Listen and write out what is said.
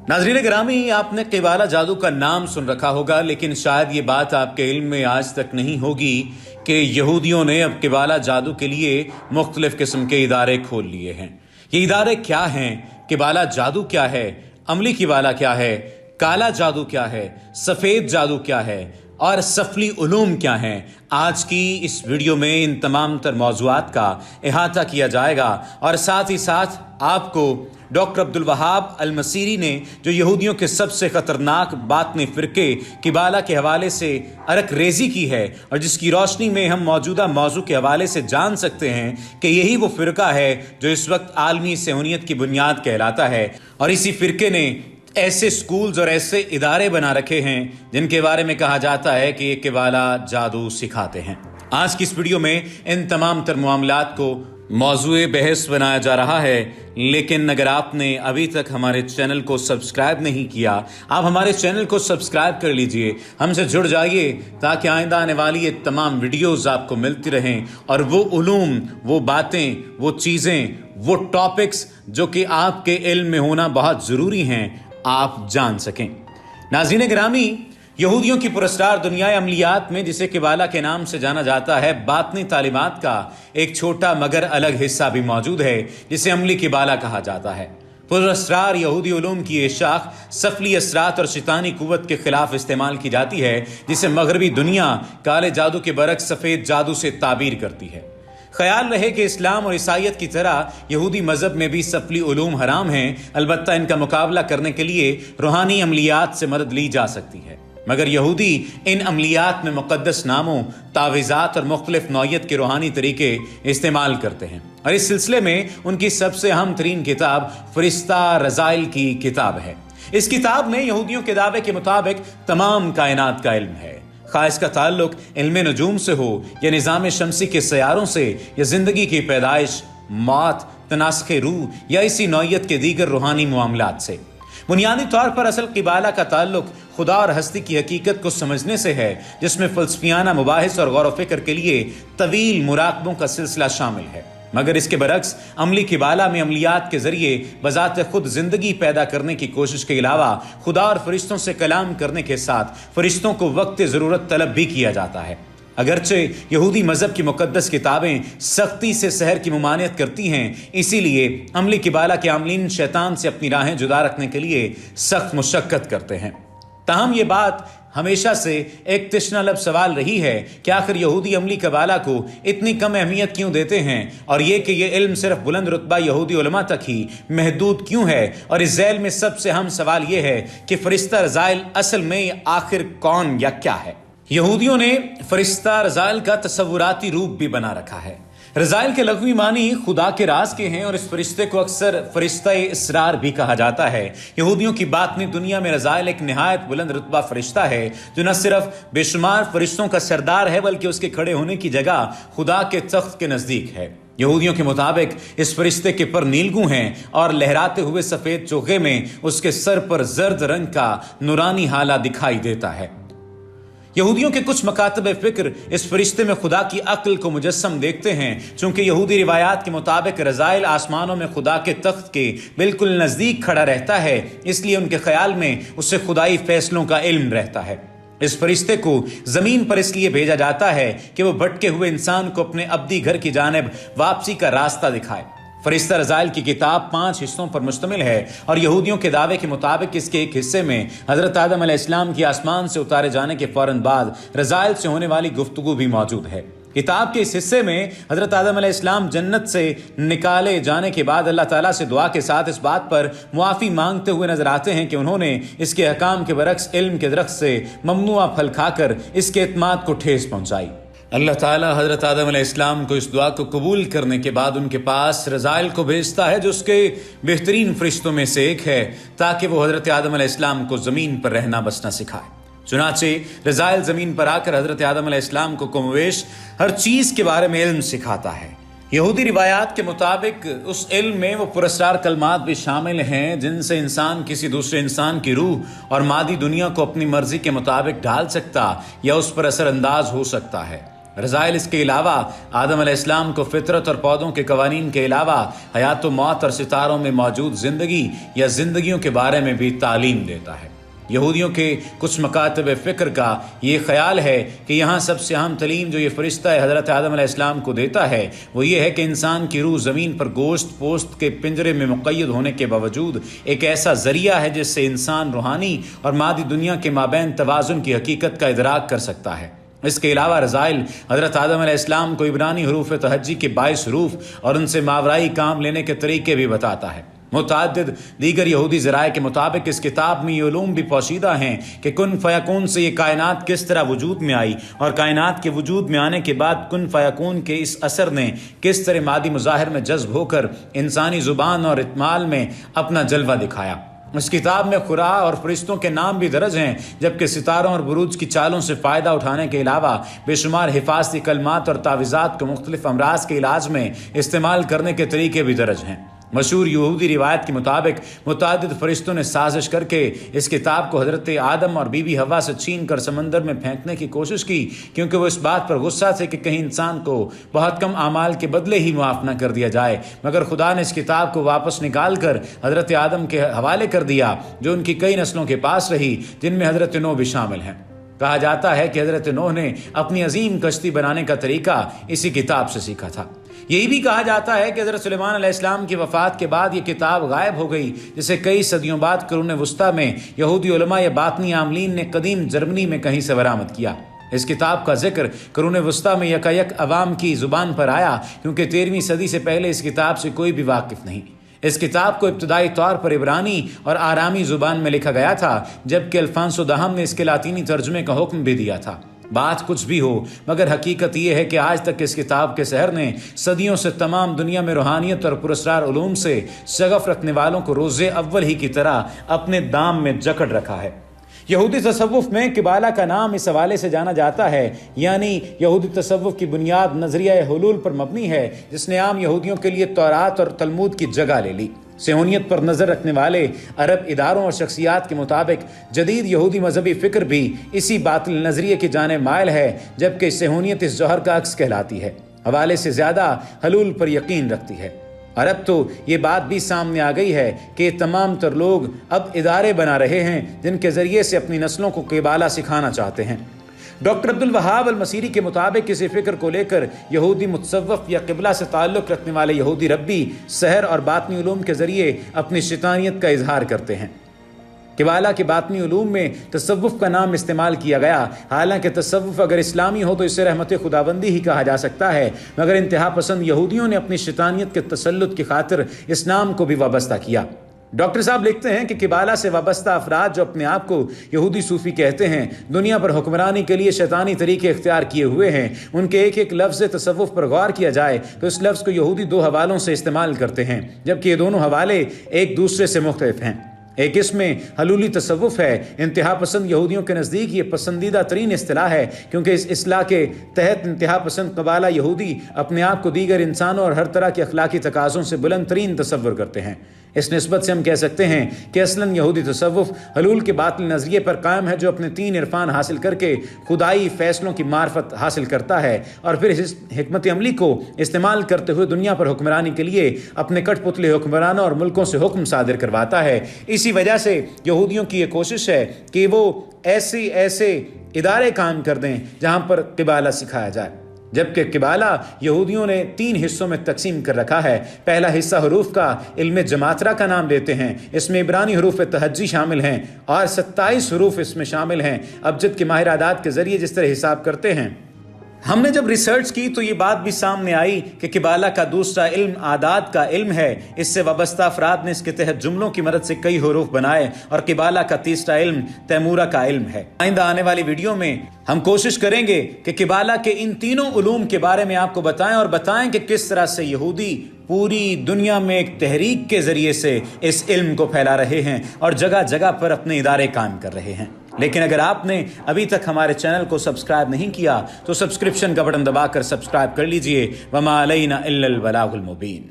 नाज़रीन गिरामी, आपने क़िबाला जादू का नाम सुन रखा होगा, लेकिन शायद ये बात आपके इल्म में आज तक नहीं होगी कि यहूदियों ने अब क़िबाला जादू के लिए मुख्तलिफ़ किस्म के इदारे खोल लिए हैं। ये इदारे क्या हैं? क़िबाला जादू क्या है? अमली क़िबाला क्या है? काला जादू क्या है? सफ़ेद जादू क्या है? और सफली उलूम क्या हैं? आज की इस वीडियो में इन तमाम तर मौज़ूआत का इहाता किया जाएगा और साथ ही साथ आपको डॉक्टर अब्दुल वहाब अल मसीरी ने जो यहूदियों के सबसे ख़तरनाक बातनी फ़िरके क़िबाला के हवाले से अरक रेज़ी की है और जिसकी रोशनी में हम मौजूदा मौजू के हवाले से जान सकते हैं कि यही वो फ़िरका है जो इस वक्त आलमी सहूनियत की बुनियाद कहलाता है। और इसी फ़िरके ने ऐसे स्कूल्स और ऐसे इदारे बना रखे हैं जिनके बारे में कहा जाता है कि ये क़िबाला जादू सिखाते हैं। आज की इस वीडियो में इन तमाम तर मामलात को मौज़ूए बहस बनाया जा रहा है, लेकिन अगर आपने अभी तक हमारे चैनल को सब्सक्राइब नहीं किया, आप हमारे चैनल को सब्सक्राइब कर लीजिए, हमसे जुड़ जाइए ताकि आइंदा आने वाली ये तमाम वीडियोस आपको मिलती रहें और वो उलूम, वो बातें, वो चीज़ें, वो टॉपिक्स जो कि आपके इल्म में होना बहुत ज़रूरी हैं, आप जान सकें। नाज़रीन गिरामी, यहूदियों की पुरस्कार दुनिया अमलियात में जिसे क़िबाला के नाम से जाना जाता है, बातनी तालीमात का एक छोटा मगर अलग हिस्सा भी मौजूद है जिसे अमली क़िबाला कहा जाता है। पुरस्कार यहूदी उलूम की ये शाख सफली असरात और शैतानी कुव्वत के खिलाफ इस्तेमाल की जाती है जिसे मगरबी दुनिया काले जादू के बरक्स सफ़ेद जादू से ताबीर करती है। ख्याल रहे कि इस्लाम और ईसाईयत की तरह यहूदी मज़हब में भी सफली उलूम हराम हैं, अलबत्ता इनका मुकाबला करने के लिए रूहानी अमलियात से मदद ली जा सकती है। मगर यहूदी इन अमलियात में मुक़द्दस नामों, तावीज़ात और मुख्तलिफ नौयत के रूहानी तरीके इस्तेमाल करते हैं और इस सिलसिले में उनकी सबसे अहम तरीन किताब फ़रिश्ता रज़ाइल की किताब है। इस किताब में यहूदियों के दावे के मुताबिक तमाम कायनात का इल्म है, खा इसका ताल्लुक इल्म नजूम से हो या निज़ाम शमसी के सयारों से या ज़िंदगी की पैदाइश, मौत, तनासख़ रूह या इसी नौयत के दीगर रूहानी मामलात से। बुनियादी तौर पर असल क़िबाला का ताल्लुक खुदा और हस्ती की हकीकत को समझने से है, जिसमें फ़लसफ़ियाना मुबाहिस और गौर व फ़िक्र के लिए तवील मुराकबों का सिलसिला शामिल है। मगर इसके बरक्स अमली क़िबाला में अमलियात के ज़रिए बज़ात खुद ज़िंदगी पैदा करने की कोशिश के अलावा खुदा और फ़रिश्तों से कलाम करने के साथ फ़रिश्तों को वक्त ज़रूरत तलब भी किया जाता है। अगरचे यहूदी मज़हब की मुक़द्दस किताबें सख्ती से सहर की मुमानियत करती हैं, इसीलिए अमली क़िबाला के आमलीन शैतान से अपनी राहें जुदा रखने के लिए सख्त मुशक्क़त करते हैं। ताहम ये बात हमेशा से एक तशनालब सवाल रही है कि आखिर यहूदी अमली क़िबाला को इतनी कम अहमियत क्यों देते हैं और ये कि ये इल्म सिर्फ बुलंद रुतबा यहूदी उलमा तक ही महदूद क्यों है। और इस झैल में सबसे अहम सवाल ये है कि फ़रिश्ता रज़ाइल असल में आखिर कौन या क्या है। यहूदियों ने फ़रिश्ता रज़ाइल का तसव्वुराती रूप भी बना रखा है। रज़ाइल के लग़वी मानी खुदा के राज के हैं और इस फरिश्ते को अक्सर फ़रिश्ता-ए इसरार भी कहा जाता है। यहूदियों की बातनी दुनिया में रज़ाइल एक निहायत बुलंद रुतबा फरिश्ता है जो न सिर्फ बेशुमार फरिश्तों का सरदार है बल्कि उसके खड़े होने की जगह खुदा के तख्त के नज़दीक है। यहूदियों के मुताबिक इस फरिश्ते के पर नीलगू हैं और लहराते हुए सफ़ेद चोगे में उसके सर पर जर्द रंग का नूरानी हाला दिखाई देता है। यहूदियों के कुछ मकातब फ़िक्र इस फरिश्ते में खुदा की अक्ल को मुजस्सम देखते हैं। चूंकि यहूदी रिवायात के मुताबिक रज़ाइल आसमानों में खुदा के तख्त के बिल्कुल नज़दीक खड़ा रहता है, इसलिए उनके ख्याल में उससे खुदाई फैसलों का इल्म रहता है। इस फरिश्ते को ज़मीन पर इसलिए भेजा जाता है कि वो भटके हुए इंसान को अपने अब्दी घर की जानिब वापसी का रास्ता दिखाए। फ़रिश्ता रज़ाइल की किताब 5 हिस्सों पर मुश्तमिल है और यहूदियों के दावे के मुताबिक इसके एक हिस्से में हज़रत आदम अलैहिस्सलाम की आसमान से उतारे जाने के फ़ौरन बाद रज़ाइल से होने वाली गुफ्तगू भी मौजूद है। किताब के इस हिस्से में हज़रत आदम अलैहिस्सलाम जन्नत से निकाले जाने के बाद अल्लाह ताला से दुआ के साथ इस बात पर मुआफ़ी मांगते हुए नजर आते हैं कि उन्होंने इसके अहकाम के बरक्स इल्म के दरख्त से ममनुआ फल खाकर इसके एतमाद को ठेस पहुँचाई। अल्लाह ताला हज़रत आदम अलैहिस्सलाम को इस दुआ को कबूल करने के बाद उनके पास रज़ाइल को भेजता है जो उसके बेहतरीन फरिश्तों में से एक है, ताकि वो हज़रत आदम अलैहिस्सलाम को ज़मीन पर रहना बसना सिखाए। चुनाचे रज़ाइल ज़मीन पर आकर हज़रत आदम अलैहिस्सलाम को कमोवेश हर चीज़ के बारे में इल्म सिखाता है। यहूदी रिवायात के मुताबिक उस इल्म में वो पुरस्कार कलमात भी शामिल हैं जिनसे इंसान किसी दूसरे इंसान की रूह और मादी दुनिया को अपनी मर्जी के मुताबिक ढाल सकता या उस पर असरअंदाज हो सकता है। रज़ाइल इसके अलावा आदम अलैहिस्सलाम को फितरत और पौधों के कवानीन के अलावा हयात व मौत और सितारों में मौजूद ज़िंदगी या ज़िंदगियों के बारे में भी तालीम देता है। यहूदियों के कुछ मकातब फ़िक्र का ये ख्याल है कि यहाँ सबसे अहम तलीम जो ये फ़रिश्ता हज़रत आदम अलैहिस्सलाम को देता है वो ये है कि इंसान की रूह ज़मीन पर गोश्त पोस्त के पिंजरे में मुक़य्यद होने के बावजूद एक ऐसा ज़रिया है जिससे इंसान रूहानी और मादी दुनिया के माबैन तवाज़ुन की हकीकत का इदराक कर सकता है। इसके अलावा रज़ाइल हज़रत आदम अलैहिस्सलाम को इब्रानी हरूफ तहज्जी के 22 हरूफ और उनसे मावराई काम लेने के तरीके भी बताता है। मुतअद्दिद दीगर यहूदी ज़राए के मुताबिक इस किताब में ये उलूम भी पोशीदा हैं कि कुन फ़यकून से ये कायनात किस तरह वजूद में आई और कायनात के वजूद में आने के बाद कुन फ़यकून के इस असर ने किस तरह मादी मुज़ाहिर में जज्ब होकर इंसानी ज़ुबान और इत्माल में अपना जलवा दिखाया। इस किताब में खुरा और फरिश्तों के नाम भी दर्ज हैं, जबकि सितारों और बुरूज की चालों से फ़ायदा उठाने के अलावा बेशुमार हिफाजती कलमात और तावीज़ात को मुख्तलिफ अमराज के इलाज में इस्तेमाल करने के तरीके भी दर्ज हैं। मशहूर यहूदी रिवायत के मुताबिक मुतअद्दिद फरिश्तों ने साजिश करके इस किताब को हज़रत आदम और बीबी हवा से छीन कर समंदर में फेंकने की कोशिश की, क्योंकि वो इस बात पर गुस्सा थे कि कहीं इंसान को बहुत कम आमाल के बदले ही मुआफ़ न कर दिया जाए। मगर खुदा ने इस किताब को वापस निकाल कर हज़रत आदम के हवाले कर दिया, जो उनकी कई नस्लों के पास रही, जिनमें हज़रत नूह भी शामिल हैं। कहा जाता है कि हज़रत नूह ने अपनी अजीम कश्ती बनाने का तरीका इसी किताब से सीखा था। यही भी कहा जाता है कि हज़रत सुलेमान अलैहिस्सलाम की वफ़ात के बाद ये किताब गायब हो गई, जिसे कई सदियों बाद कुरून वस्ता में यहूदी उलमा या बातनी आमलीन ने कदीम जर्मनी में कहीं से बरामद किया। इस किताब का जिक्र कुरून वस्ता में यकायक अवाम की ज़ुबान पर आया, क्योंकि 13वीं सदी से पहले इस किताब से कोई भी वाकिफ़ नहीं। इस किताब को इब्तदाई तौर पर इब्रानी और आरामी ज़ुबान में लिखा गया था, जबकि अल्फांसो दहम ने इसके लातीनी तर्जुमे का हुक्म भी दिया था। बात कुछ भी हो, मगर हकीकत ये है कि आज तक इस किताब के सहर ने सदियों से तमाम दुनिया में रूहानियत और पुरस्कार उलूम से शगफ रखने वालों को रोज़े अव्वल ही की तरह अपने दाम में जकड़ रखा है। यहूदी तसव्वुफ में किबाला का नाम इस हवाले से जाना जाता है, यानी यहूदी तसव्वुफ की बुनियाद नज़रिया हुलूल पर मबनी है, जिसने आम यहूदियों के लिए तौरात और तलमूद की जगह ले ली। सेहूनियत पर नज़र रखने वाले अरब इदारों और शख्सियात के मुताबिक जदीद यहूदी मजहबी फ़िक्र भी इसी बातिल नज़रिए की जानिब माइल है, जबकि सेहूनियत इस जौहर का अक्स कहलाती है, हवाले से ज़्यादा हलूल पर यकीन रखती है। और अब तो ये बात भी सामने आ गई है कि तमाम तर लोग अब इदारे बना रहे हैं जिनके ज़रिए से अपनी नस्लों को किबाला सिखाना चाहते हैं। डॉक्टर अब्दुल वहाब अल मसीरी के मुताबिक किसी फ़िक्र को लेकर यहूदी मुतसव्वफ़ या क़िबला से ताल्लुक़ रखने वाले यहूदी रब्बी सहर और बातनी उलूम के ज़रिए अपनी शैतानियत का इजहार करते हैं। किबाला के बातनी उलूम में तसव्वुफ़ का नाम इस्तेमाल किया गया, हालांकि तसव्वुफ़ अगर इस्लामी हो तो इसे रहमत खुदाबंदी ही कहा जा सकता है, मगर इंतहा पसंद यहूदियों ने अपनी शैतानियत के तसल्लुत की खातिर इस नाम को भी वाबस्ता किया। डॉक्टर साहब लिखते हैं कि किबाला से वाबस्ता अफराद जो अपने आप को यहूदी सूफ़ी कहते हैं, दुनिया पर हुक्मरानी के लिए शैतानी तरीके इख्तियार किए हुए हैं। उनके एक एक लफ्ज़ तसव्वुफ़ पर गौर किया जाए तो इस लफ्ज़ को यहूदी 2 हवालों से इस्तेमाल करते हैं, जबकि ये दोनों हवाले एक दूसरे से मुख्तलिफ हैं। एक इसमें हलूली तसव्वुफ़ है। इंतहा पसंद यहूदियों के नज़दीक ये पसंदीदा तरीन इस्तिलाह है, क्योंकि इस इस्लाह के तहत इंतहा पसंद कबाला यहूदी अपने आप को दीगर इंसानों और हर तरह के अखलाकी तकाज़ों से बुलंद तरीन तसव्वुर करते हैं। इस निस्बत से हम कह सकते हैं कि असलन यहूदी तसव्वुफ़ हलूल के बातिल नज़रिए पर कायम है, जो अपने 3 इरफान हासिल करके खुदाई फ़ैसलों की मार्फत हासिल करता है और फिर इस हिकमत अमली को इस्तेमाल करते हुए दुनिया पर हुक्मरानी के लिए अपने कठपुतले हुक्मरानों और मुल्कों से हुक्म सादिर करवाता है। इसी वजह से यहूदियों की ये कोशिश है कि वो ऐसे इदारे कायम कर दें जहाँ पर किबाला सिखाया जाए, जबकि किबाला यहूदियों ने 3 हिस्सों में तकसीम कर रखा है। पहला हिस्सा हरूफ का इल्म जमातरा का नाम देते हैं। इसमें इब्रानी हरूफ तहज्जी शामिल हैं और 27 हरूफ इसमें शामिल हैं। अबजद के माहिर आदात के ज़रिए जिस तरह हिसाब करते हैं, हमने जब रिसर्च की तो ये बात भी सामने आई कि किबाला का दूसरा इल्म आदात का इल्म है। इससे वाबस्ता अफराद ने इसके तहत जुमलों की मदद से कई हरूफ बनाए और किबाला का तीसरा इल्म तैमूरा का इल्म है। आइंदा आने वाली वीडियो में हम कोशिश करेंगे कि किबाला के इन तीनों उलूम के बारे में आपको बताएं और बताएं कि किस तरह से यहूदी पूरी दुनिया में एक तहरीक के ज़रिए से इस इल्म को फैला रहे हैं और जगह जगह पर अपने इदारे कायम कर रहे हैं। लेकिन अगर आपने अभी तक हमारे चैनल को सब्सक्राइब नहीं किया तो सब्सक्रिप्शन का बटन दबाकर सब्सक्राइब कर लीजिए। वमा अलैना इल्लल बलागुल मुबीन।